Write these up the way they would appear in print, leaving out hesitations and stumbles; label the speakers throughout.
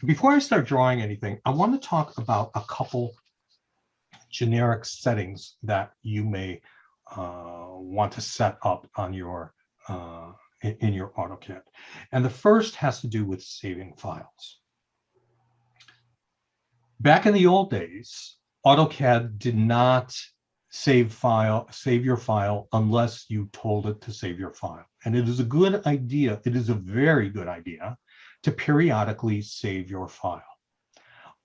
Speaker 1: Before I start drawing anything, I want to talk about a couple generic settings that you may want to set up on your in your AutoCAD. And the first has to do with saving files. Back in the old days, AutoCAD did not save your file unless you told it to save your file. And it is a good idea, it is a very good idea to periodically save your file.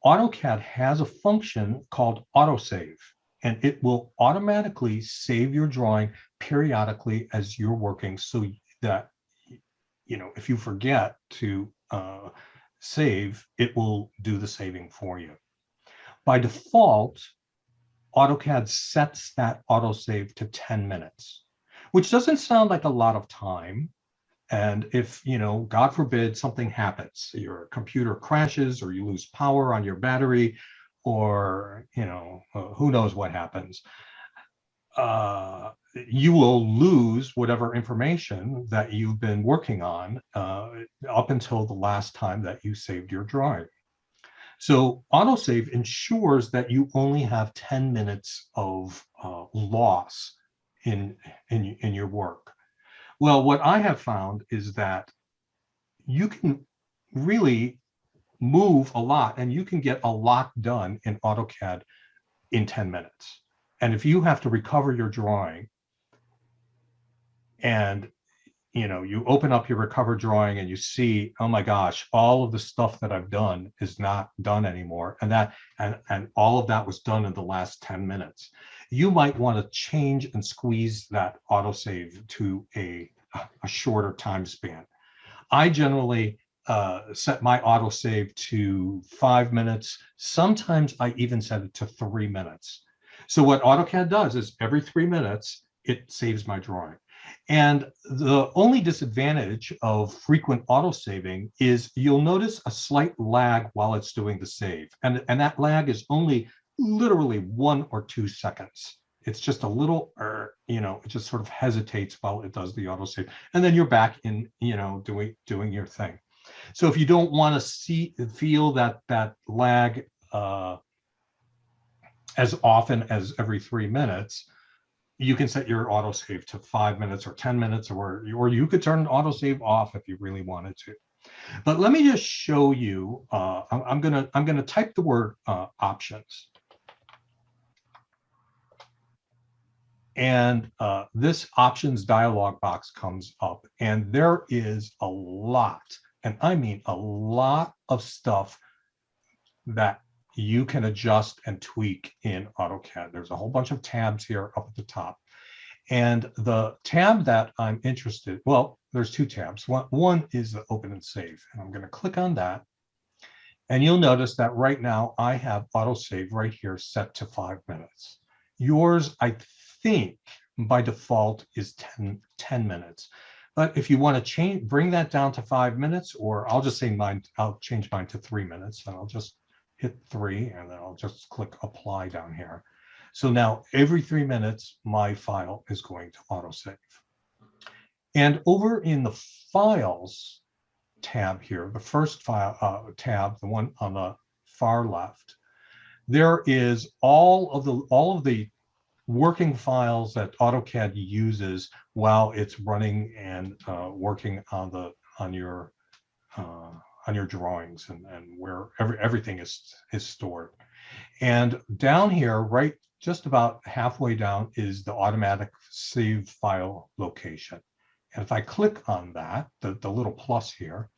Speaker 1: AutoCAD has a function called autosave, and it will automatically save your drawing periodically as you're working, so that, you know, if you forget to save, it will do the saving for you. By default, AutoCAD sets that autosave to 10 minutes, which doesn't sound like a lot of time. And if, you know, God forbid something happens, your computer crashes or you lose power on your battery, or, you know, who knows what happens, you will lose whatever information that you've been working on up until the last time that you saved your drawing. So autosave ensures that you only have 10 minutes of loss in your work. Well, what I have found is that you can really move a lot and you can get a lot done in AutoCAD in 10 minutes. And if you have to recover your drawing and, you know, you open up your recovered drawing and you see, oh my gosh, all of the stuff that I've done is not done anymore, and all of that was done in the last 10 minutes, you might want to change and squeeze that autosave to a shorter time span. I generally set my autosave to 5 minutes. Sometimes I even set it to 3 minutes. So what AutoCAD does is every 3 minutes, it saves my drawing. And the only disadvantage of frequent autosaving is you'll notice a slight lag while it's doing the save. And that lag is only literally 1 or 2 seconds. It's just a little, you know, it just sort of hesitates while it does the autosave. And then you're back in, you know, doing your thing. So if you don't want to feel that lag as often as every 3 minutes, you can set your autosave to 5 minutes or 10 minutes, or you could turn autosave off if you really wanted to. But let me just show you. I'm gonna type the word options, and this options dialog box comes up, and there is a lot, and I mean a lot of stuff that you can adjust and tweak in AutoCAD. There's a whole bunch of tabs here up at the top. And the tab that I'm interested, well, there's 2 tabs. One is the open and save, and I'm going to click on that. And you'll notice that right now I have autosave right here set to 5 minutes. Yours, I think, by default is 10 minutes. But if you want to bring that down to 5 minutes, or I'll just say I'll change mine to 3 minutes, and I'll just hit 3, and then I'll just click apply down here. So now every 3 minutes, my file is going to autosave. And over in the files tab here, the first file tab, the one on the far left, there is all of the working files that AutoCAD uses while it's running and working on your drawings, and where everything is stored. And down here, right just about halfway down, is the automatic save file location. And if I click on that, the little plus here,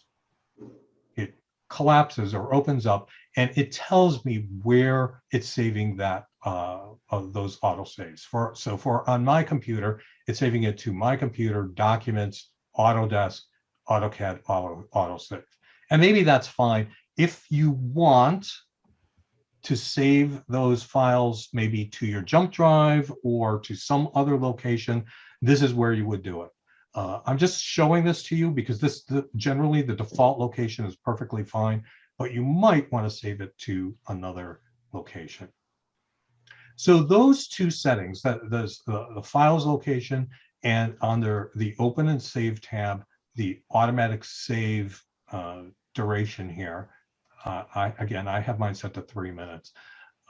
Speaker 1: it collapses or opens up, and it tells me where it's saving that of those autosaves. For on my computer, it's saving it to my computer, documents, Autodesk, AutoCAD, autosave. And maybe that's fine. If you want to save those files maybe to your jump drive or to some other location, this is where you would do it. I'm just showing this to you because generally the default location is perfectly fine, but you might want to save it to another location. So those 2 settings, there's the files location, and under the open and save tab, the automatic save duration here, Again, I have mine set to 3 minutes,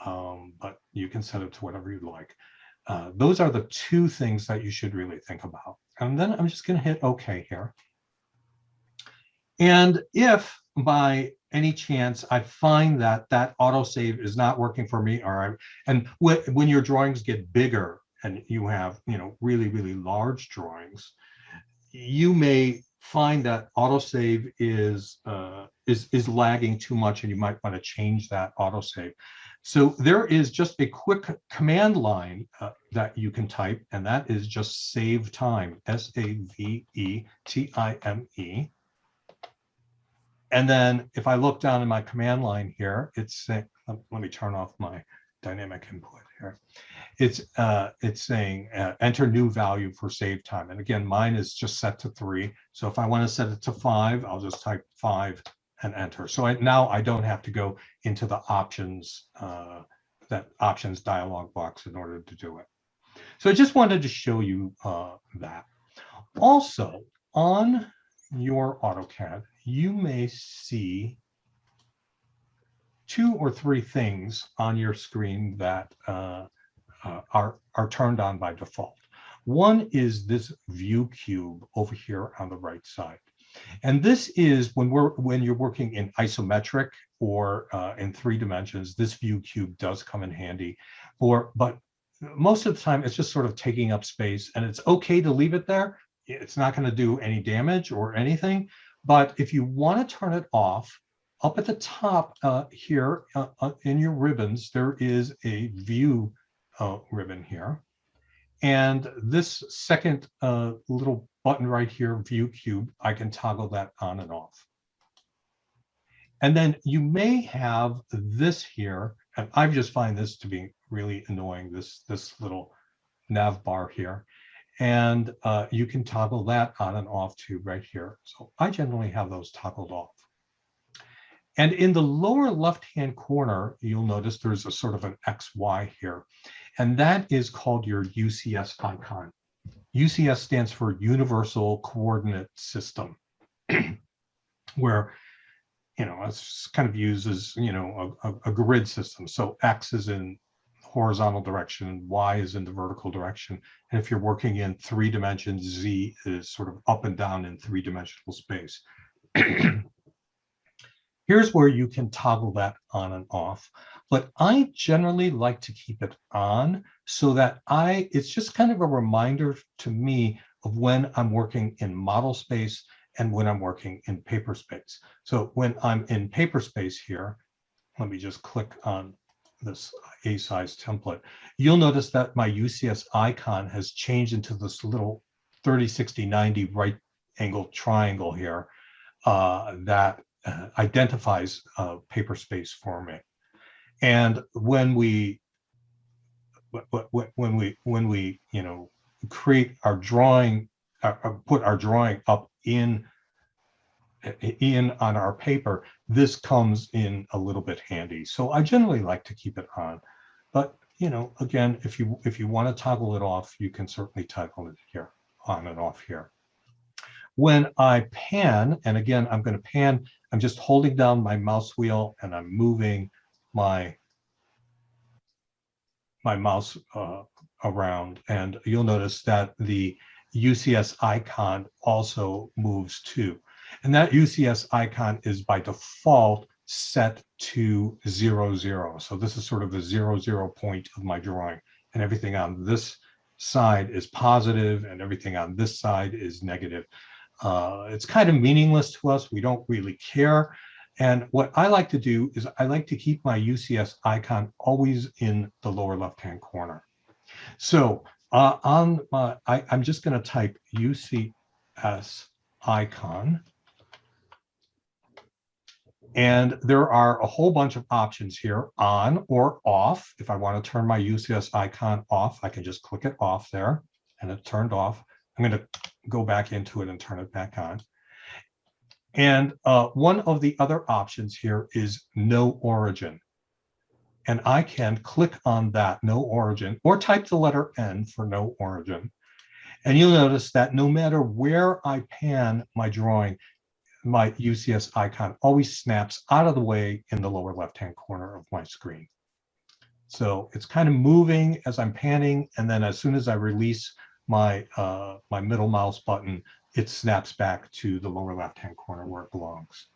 Speaker 1: but you can set it to whatever you like. Those are the two things that you should really think about. And then I'm just going to hit OK here. And if by any chance I find that that autosave is not working for me, and when your drawings get bigger and you have, really, really large drawings, you may find that autosave is lagging too much, and you might want to change that autosave. So there is just a quick command line that you can type, and that is just save time, SAVETIME. And then if I look down in my command line here, it's saying, let me turn off my dynamic input here. It's saying enter new value for save time. And again, mine is just set to 3. So if I want to set it to 5, I'll just type 5 and enter. So now I don't have to go into the options, that options dialog box in order to do it. So I just wanted to show you that. Also, on your AutoCAD, you may see 2 or 3 things on your screen that are turned on by default. One is this view cube over here on the right side. And this is when you're working in isometric or in 3 dimensions, this view cube does come in handy. But most of the time, it's just sort of taking up space, and it's okay to leave it there. It's not going to do any damage or anything. But if you want to turn it off, up at the top here in your ribbons, there is a view ribbon here. And this second little button right here, view cube, I can toggle that on and off. And then you may have this here, and I just find this to be really annoying, this little nav bar here. And you can toggle that on and off too right here. So I generally have those toggled off. And in the lower left-hand corner, you'll notice there's a sort of an XY here. And that is called your UCS icon. UCS stands for Universal Coordinate System, where, it's kind of used as, a grid system. So X is in horizontal direction, Y is in the vertical direction. And if you're working in 3 dimensions, Z is sort of up and down in 3-dimensional space. Here's where you can toggle that on and off. But I generally like to keep it on so that it's just kind of a reminder to me of when I'm working in model space and when I'm working in paper space. So when I'm in paper space here, let me just click on this A-size template. You'll notice that my UCS icon has changed into this little 30, 60, 90 right angle triangle here that identifies paper space for me. And when we create our drawing, put our drawing up in on our paper, this comes in a little bit handy. So I generally like to keep it on. But again, if you want to toggle it off, you can certainly toggle it here on and off here. When I pan, and again, I'm going to pan, I'm just holding down my mouse wheel and I'm moving my mouse around, and you'll notice that the UCS icon also moves too. And that UCS icon is by default set to 0, 0. So this is sort of the 0, 0 point of my drawing, and everything on this side is positive and everything on this side is negative. It's kind of meaningless to us. We don't really care. And what I like to do is I like to keep my UCS icon always in the lower left-hand corner. So I'm just going to type UCS icon. And there are a whole bunch of options here, on or off. If I want to turn my UCS icon off, I can just click it off there and it turned off. I'm going to go back into it and turn it back on. And one of the other options here is no origin. And I can click on that, no origin, or type the letter N for no origin. And you'll notice that no matter where I pan my drawing, my UCS icon always snaps out of the way in the lower left-hand corner of my screen. So it's kind of moving as I'm panning, and then as soon as I release my middle mouse button, it snaps back to the lower left-hand corner where it belongs.